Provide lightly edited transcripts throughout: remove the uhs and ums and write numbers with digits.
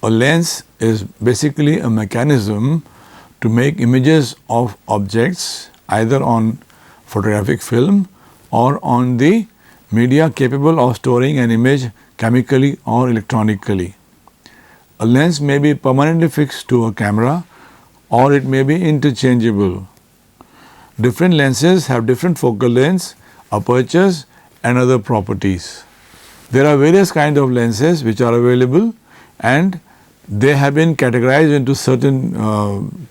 A lens is basically a mechanism to make images of objects either on photographic film or on the media capable of storing an image chemically or electronically. A lens may be permanently fixed to a camera or it may be interchangeable. Different lenses have different focal lengths, apertures and other properties. There are various kinds of lenses which are available and they have been categorized into certain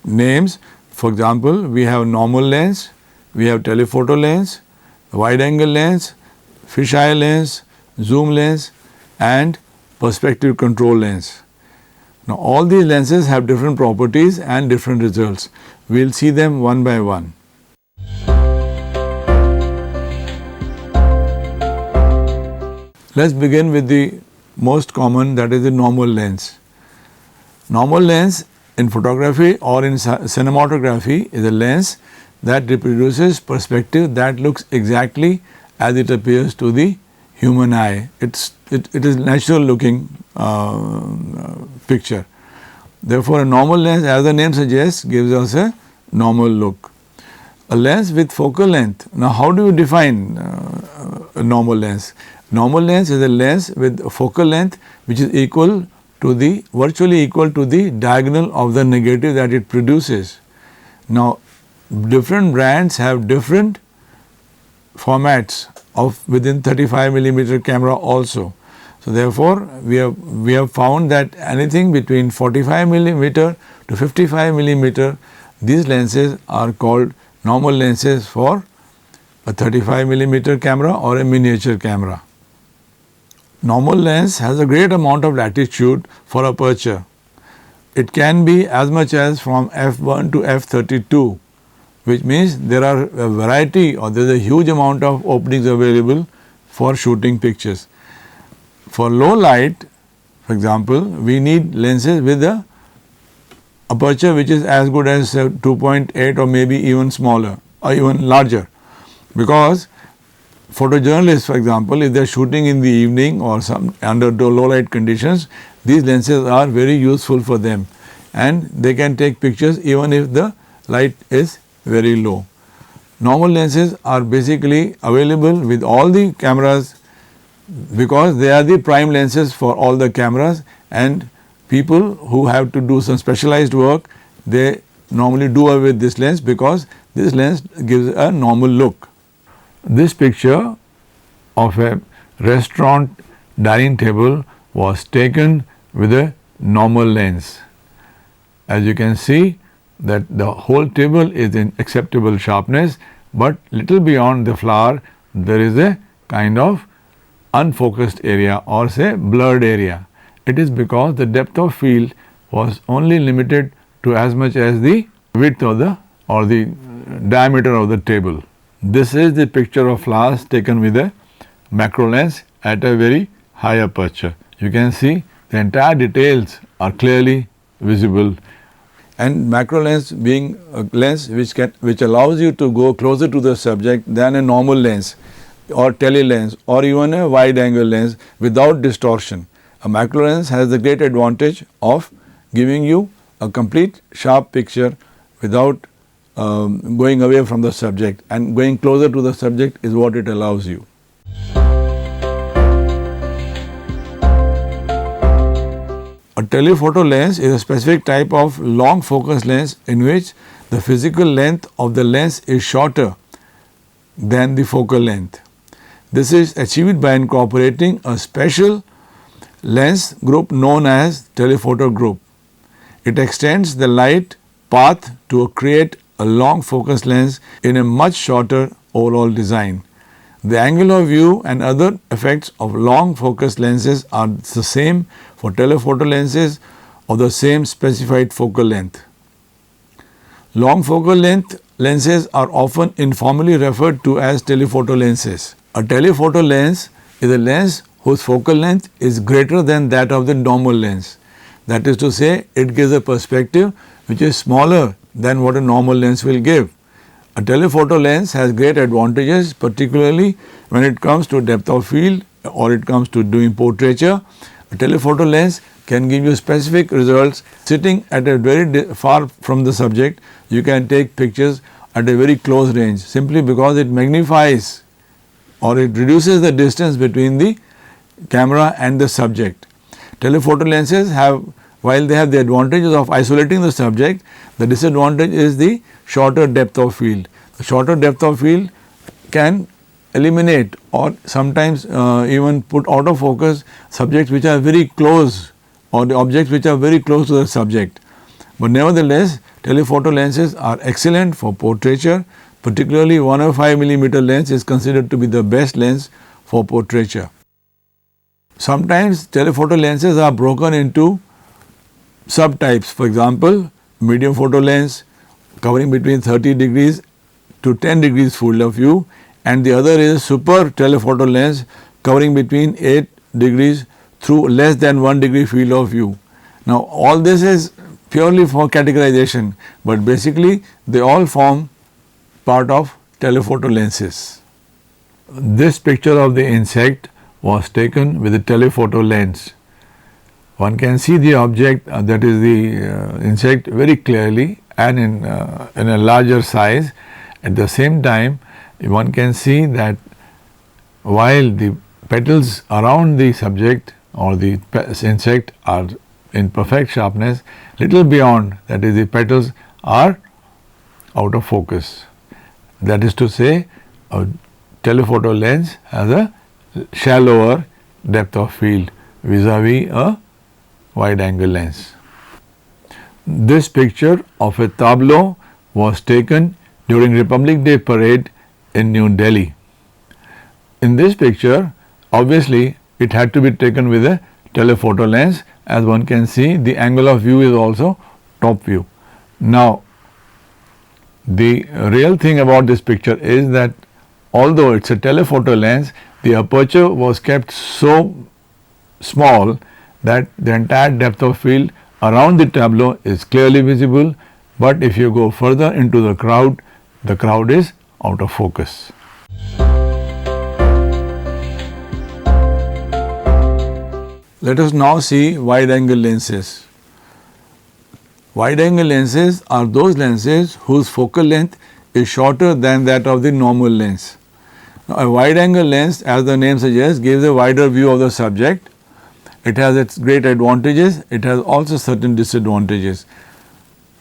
names. For example, we have normal lens, we have telephoto lens, wide angle lens, fisheye lens, zoom lens and perspective control lens. Now all these lenses have different properties and different results. We will see them one by one. Let us begin with the most common, that is the normal lens. Normal lens in photography or in cinematography is a lens that reproduces perspective that looks exactly as it appears to the human eye. It is natural looking picture. Therefore, a normal lens, as the name suggests, gives us a normal look. A lens with focal length. Now, how do you define a normal lens? Normal lens is a lens with a focal length which is equal to the virtually equal to the diagonal of the negative that it produces. Now, different brands have different formats of within 35 millimeter camera also. So, therefore, we have found that anything between 45 millimeter to 55 millimeter, these lenses are called normal lenses for a 35 millimeter camera or a miniature camera. Normal lens has a great amount of latitude for aperture. It can be as much as from f1 to f32, which means there are a variety or there is a huge amount of openings available for shooting pictures. For low light, for example, we need lenses with a aperture which is as good as 2.8 or maybe even smaller or even larger, because photojournalists, for example, if they are shooting in the evening or under low light conditions, these lenses are very useful for them and they can take pictures even if the light is very low. Normal lenses are basically available with all the cameras because they are the prime lenses for all the cameras, and people who have to do some specialized work, they normally do away with this lens because this lens gives a normal look. This picture of a restaurant dining table was taken with a normal lens. As you can see that the whole table is in acceptable sharpness, but little beyond the flower there is a kind of unfocused area or say blurred area. It is because the depth of field was only limited to as much as the width of the or the diameter of the table. This is the picture of flowers taken with a macro lens at a very high aperture. You can see the entire details are clearly visible, and macro lens being a lens which allows you to go closer to the subject than a normal lens or tele lens or even a wide angle lens without distortion. A macro lens has the great advantage of giving you a complete sharp picture without going away from the subject, and going closer to the subject is what it allows you. A telephoto lens is a specific type of long focus lens in which the physical length of the lens is shorter than the focal length. This is achieved by incorporating a special lens group known as telephoto group. It extends the light path to create a long focus lens in a much shorter overall design. The angle of view and other effects of long focus lenses are the same for telephoto lenses of the same specified focal length. Long focal length lenses are often informally referred to as telephoto lenses. A telephoto lens is a lens whose focal length is greater than that of the normal lens. That is to say, it gives a perspective which is smaller than what a normal lens will give. A telephoto lens has great advantages, particularly when it comes to depth of field or it comes to doing portraiture. A telephoto lens can give you specific results. Sitting at a very far from the subject, you can take pictures at a very close range simply because it magnifies or it reduces the distance between the camera and the subject. Telephoto lenses have, while they have the advantages of isolating the subject, the disadvantage is the shorter depth of field. The shorter depth of field can eliminate or sometimes even put out of focus subjects which are very close or the objects which are very close to the subject. But nevertheless, telephoto lenses are excellent for portraiture, particularly 105 millimeter lens is considered to be the best lens for portraiture. Sometimes telephoto lenses are broken into subtypes. For example, medium photo lens covering between 30 degrees to 10 degrees field of view, and the other is super telephoto lens covering between 8 degrees through less than 1 degree field of view. Now, all this is purely for categorization, but basically they all form part of telephoto lenses. This picture of the insect was taken with a telephoto lens. One can see the object that is the insect very clearly and in a larger size. At the same time, one can see that while the petals around the subject or the insect are in perfect sharpness, little beyond, that is, the petals are out of focus. That is to say, a telephoto lens has a shallower depth of field vis-a-vis a wide angle lens. This picture of a tableau was taken during Republic Day parade in New Delhi. In this picture, obviously it had to be taken with a telephoto lens. As one can see, the angle of view is also top view. Now, the real thing about this picture is that although it is a telephoto lens, the aperture was kept so small that the entire depth of field around the tableau is clearly visible, but if you go further into the crowd is out of focus. Let us now see wide angle lenses. Wide angle lenses are those lenses whose focal length is shorter than that of the normal lens. Now, a wide angle lens, as the name suggests, gives a wider view of the subject. It has its great advantages, it has also certain disadvantages.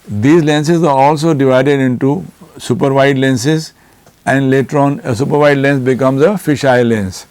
These lenses are also divided into super wide lenses, and later on a super wide lens becomes a fisheye lens.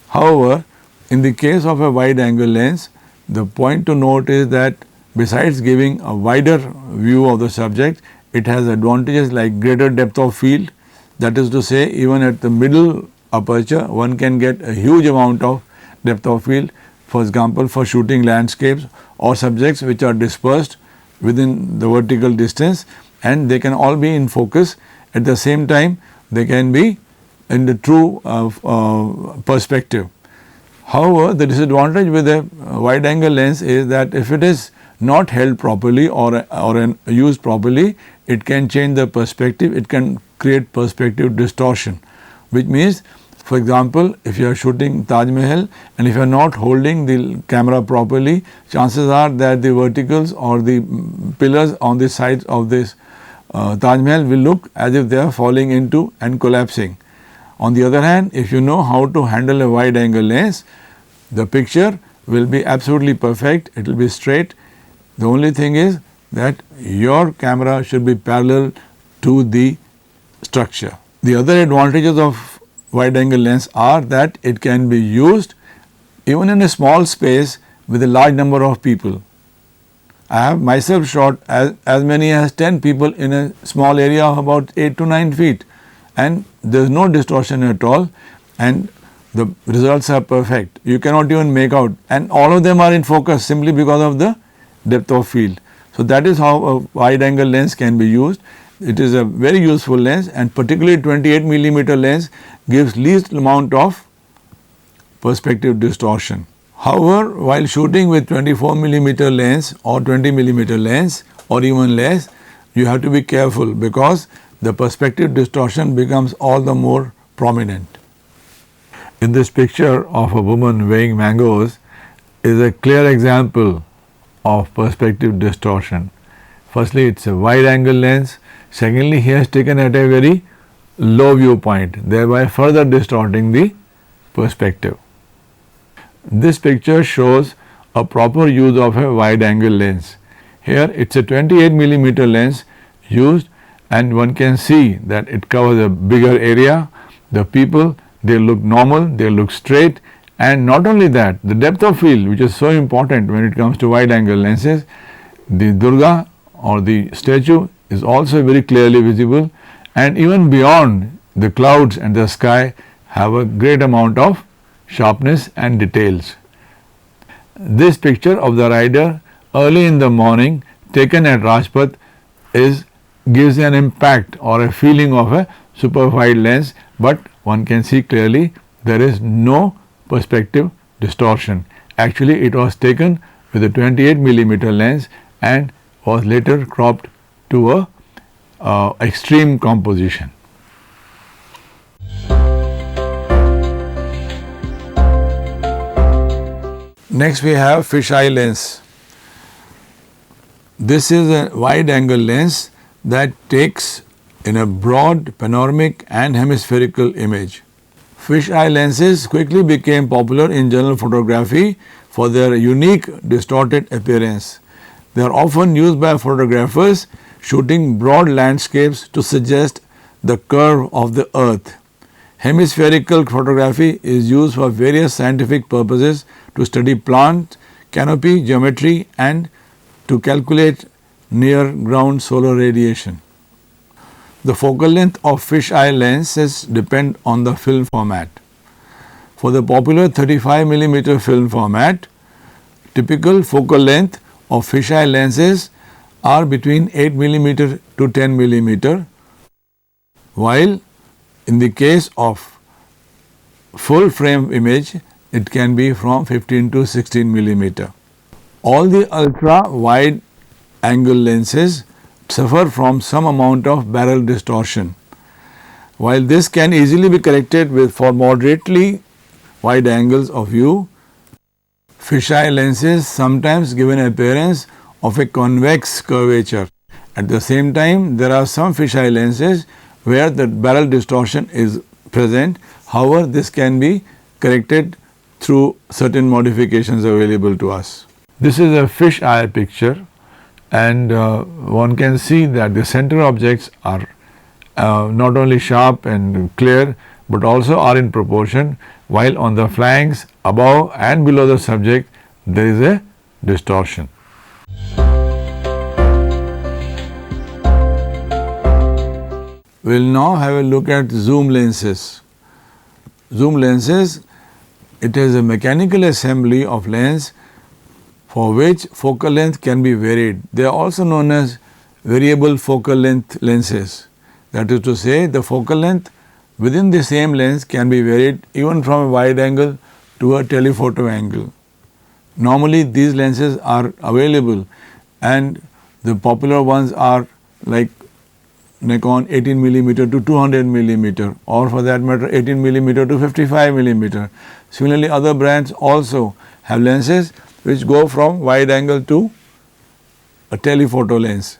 However, in the case of a wide angle lens, the point to note is that besides giving a wider view of the subject, it has advantages like greater depth of field. That is to say, even at the middle aperture, one can get a huge amount of depth of field, for example, for shooting landscapes or subjects which are dispersed within the vertical distance, and they can all be in focus. At the same time, they can be in the true perspective. However, the disadvantage with a wide angle lens is that if it is not held properly or used properly, it can change the perspective, it can create perspective distortion, which means, for example, if you are shooting Taj Mahal and if you are not holding the camera properly, chances are that the verticals or the pillars on the sides of this Taj Mahal will look as if they are falling into and collapsing. On the other hand, if you know how to handle a wide angle lens, the picture will be absolutely perfect, it will be straight. The only thing is that your camera should be parallel to the structure. The other advantages of wide angle lens are that it can be used even in a small space with a large number of people. I have myself shot as many as 10 people in a small area of about 8 to 9 feet, and there is no distortion at all, and the results are perfect. You cannot even make out, and all of them are in focus simply because of the depth of field. So, that is how a wide angle lens can be used. It is a very useful lens, and particularly 28 millimeter lens gives least amount of perspective distortion. However, while shooting with 24 millimeter lens or 20 millimeter lens or even less, you have to be careful because the perspective distortion becomes all the more prominent. In this picture of a woman weighing mangoes is a clear example of perspective distortion. Firstly, it is a wide angle lens. Secondly, he has taken at a very low viewpoint, thereby further distorting the perspective. This picture shows a proper use of a wide angle lens. Here it is a 28 millimeter lens used, and one can see that it covers a bigger area. The people, they look normal, they look straight, and not only that, the depth of field, which is so important when it comes to wide angle lenses, the Durga or the statue is also very clearly visible, and even beyond, the clouds and the sky have a great amount of sharpness and details. This picture of the rider early in the morning taken at Rajpath gives an impact or a feeling of a super wide lens, but one can see clearly there is no perspective distortion. Actually, it was taken with a 28 millimeter lens and was later cropped to a extreme composition. Next we have fisheye lens. This is a wide angle lens that takes in a broad panoramic and hemispherical image. Fisheye lenses quickly became popular in general photography for their unique distorted appearance. They are often used by photographers shooting broad landscapes to suggest the curve of the earth. Hemispherical photography is used for various scientific purposes to study plant canopy geometry and to calculate near ground solar radiation. The focal length of fisheye lenses depend on the film format. For the popular 35 mm film format, typical focal length of fisheye lenses are between 8 mm to 10 mm, while in the case of full frame image, it can be from 15 to 16 mm. All the ultra wide angle lenses suffer from some amount of barrel distortion. While this can easily be corrected for moderately wide angles of view, fisheye lenses sometimes give an appearance of a convex curvature. At the same time, there are some fisheye lenses where the barrel distortion is present. However, this can be corrected through certain modifications available to us. This is a fisheye picture, and one can see that the center objects are not only sharp and clear, but also are in proportion, while on the flanks, above and below the subject, there is a distortion. We will now have a look at zoom lenses. Zoom lenses, it is a mechanical assembly of lens for which focal length can be varied. They are also known as variable focal length lenses. That is to say, the focal length within the same lens can be varied even from a wide angle to a telephoto angle. Normally these lenses are available, and the popular ones are like Nikon 18 mm to 200 mm, or for that matter 18 mm to 55 mm. Similarly, other brands also have lenses which go from wide angle to a telephoto lens.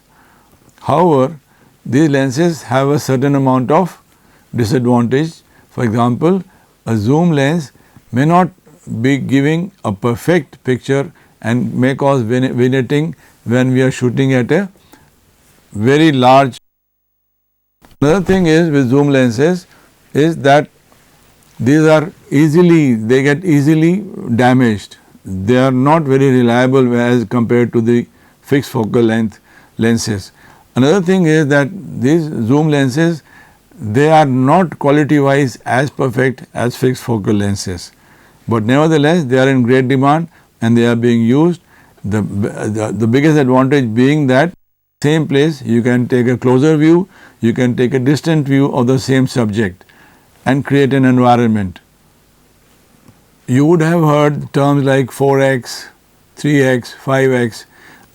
However, these lenses have a certain amount of disadvantage. For example, a zoom lens may not be giving a perfect picture and may cause vignetting when we are shooting at a very large. Another thing is with zoom lenses is that they get easily damaged. They are not very reliable as compared to the fixed focal length lenses. Another thing is that these zoom lenses, they are not quality wise as perfect as fixed focal lenses, but nevertheless they are in great demand and they are being used. The biggest advantage being that same place you can take a closer view, you can take a distant view of the same subject and create an environment. You would have heard terms like 4x, 3x, 5x.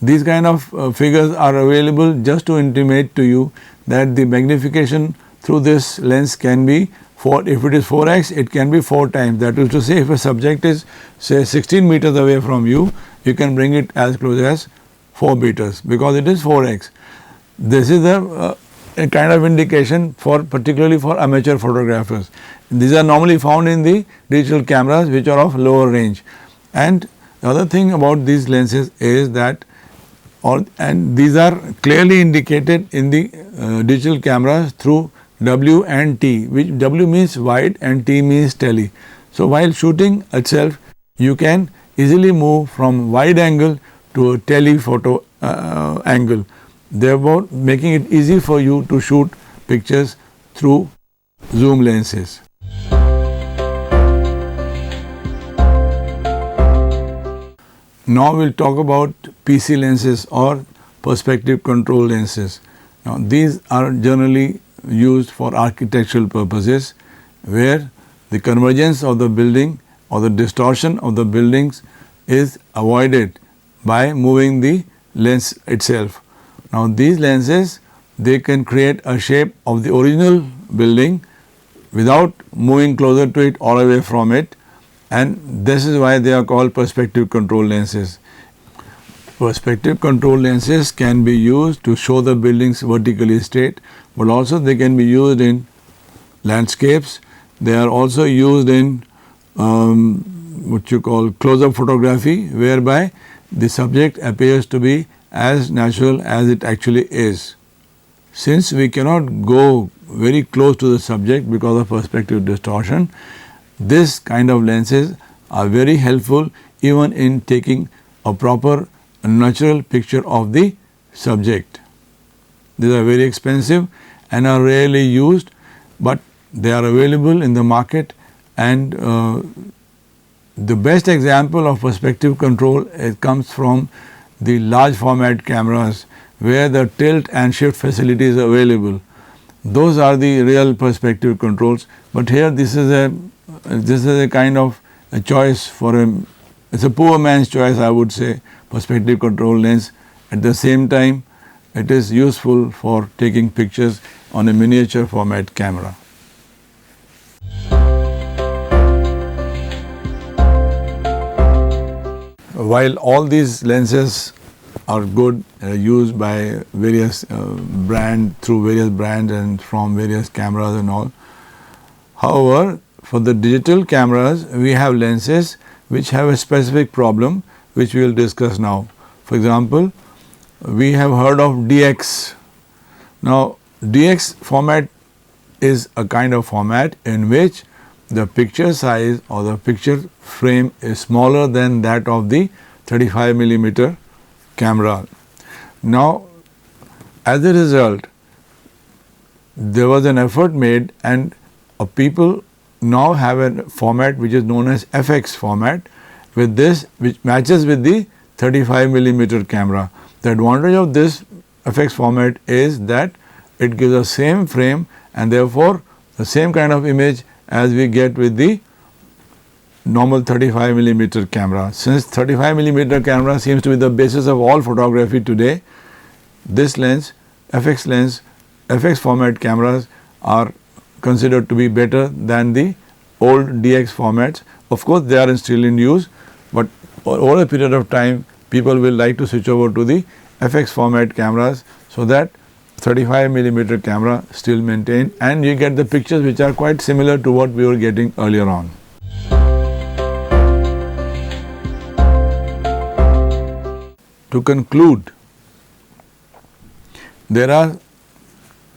These kind of figures are available just to intimate to you that the magnification through this lens can be if it is 4x, it can be 4 times. That is to say, if a subject is say 16 meters away from you, you can bring it as close as 4 meters because it is 4x. This is a kind of indication for particularly for amateur photographers. These are normally found in the digital cameras which are of lower range. And the other thing about these lenses is that and these are clearly indicated in the digital cameras through W and T, which W means wide and T means tele. So while shooting itself, you can easily move from wide angle to a telephoto angle, therefore making it easy for you to shoot pictures through zoom lenses. Now we will talk about PC lenses or perspective control lenses. Now these are generally used for architectural purposes where the convergence of the building or the distortion of the buildings is avoided by moving the lens itself. Now these lenses, they can create a shape of the original building without moving closer to it or away from it, and this is why they are called perspective control lenses. Perspective control lenses can be used to show the buildings vertically straight, but also they can be used in landscapes. They are also used in what you call close-up photography, whereby the subject appears to be as natural as it actually is. Since we cannot go very close to the subject because of perspective distortion, this kind of lenses are very helpful even in taking a proper natural picture of the subject. These are very expensive and are rarely used, but they are available in the market, and the best example of perspective control comes from the large format cameras where the tilt and shift facility is available. Those are the real perspective controls, but here this is a kind of a choice for it's a poor man's choice, I would say, perspective control lens. At the same time, it is useful for taking pictures on a miniature format camera. While all these lenses are good, used by various through various brands and from various cameras and all. However, for the digital cameras, we have lenses which have a specific problem which we will discuss now. For example, we have heard of DX. Now, DX format is a kind of format in which the picture size or the picture frame is smaller than that of the 35 millimeter camera. Now, as a result, there was an effort made, and people now have a format which is known as FX format, with this which matches with the 35 millimeter camera. The advantage of this FX format is that it gives the same frame and therefore the same kind of image as we get with the normal 35 millimeter camera. Since 35 millimeter camera seems to be the basis of all photography today, this lens, FX format cameras are considered to be better than the old DX formats. Of course, they are still in use, but over a period of time, people will like to switch over to the FX format cameras so that 35 millimeter camera still maintained, and you get the pictures which are quite similar to what we were getting earlier on. To conclude, there are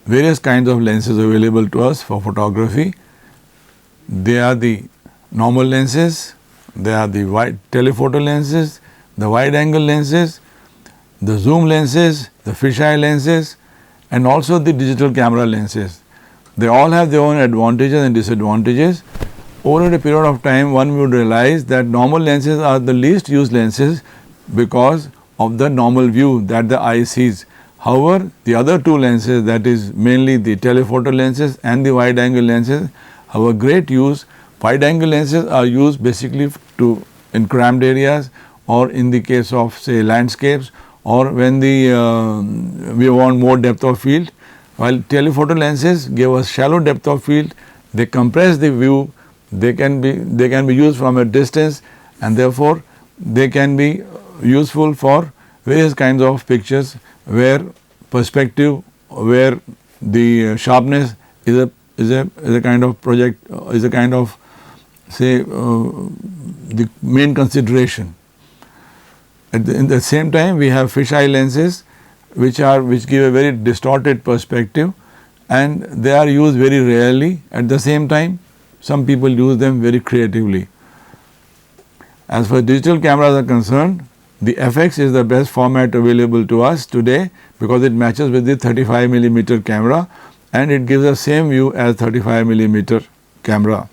various kinds of lenses available to us for photography. They are the normal lenses, they are the telephoto lenses, the wide angle lenses, the zoom lenses, the fisheye lenses, and also the digital camera lenses. They all have their own advantages and disadvantages. Over a period of time, one would realize that normal lenses are the least used lenses because of the normal view that the eye sees. However, the other two lenses, that is mainly the telephoto lenses and the wide angle lenses, have a great use. Wide angle lenses are used basically in cramped areas, or in the case of say landscapes, or when we want more depth of field, while telephoto lenses give us shallow depth of field, they compress the view, they can be used from a distance, and therefore they can be useful for various kinds of pictures where perspective, where the sharpness is a kind of say the main consideration. In the same time, we have fisheye lenses which give a very distorted perspective, and they are used very rarely. At the same time, some people use them very creatively. As far as digital cameras are concerned, the FX is the best format available to us today because it matches with the 35 millimeter camera, and it gives the same view as 35 millimeter camera.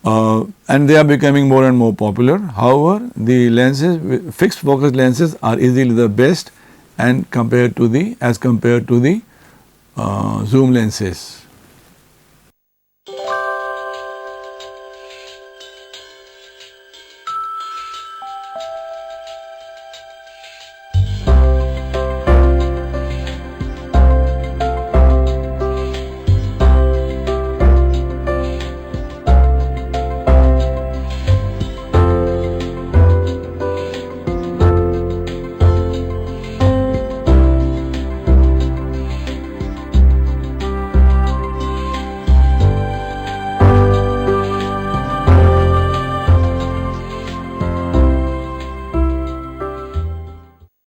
And they are becoming more and more popular. However, the lenses, fixed focus lenses, are easily the best and compared to the zoom lenses.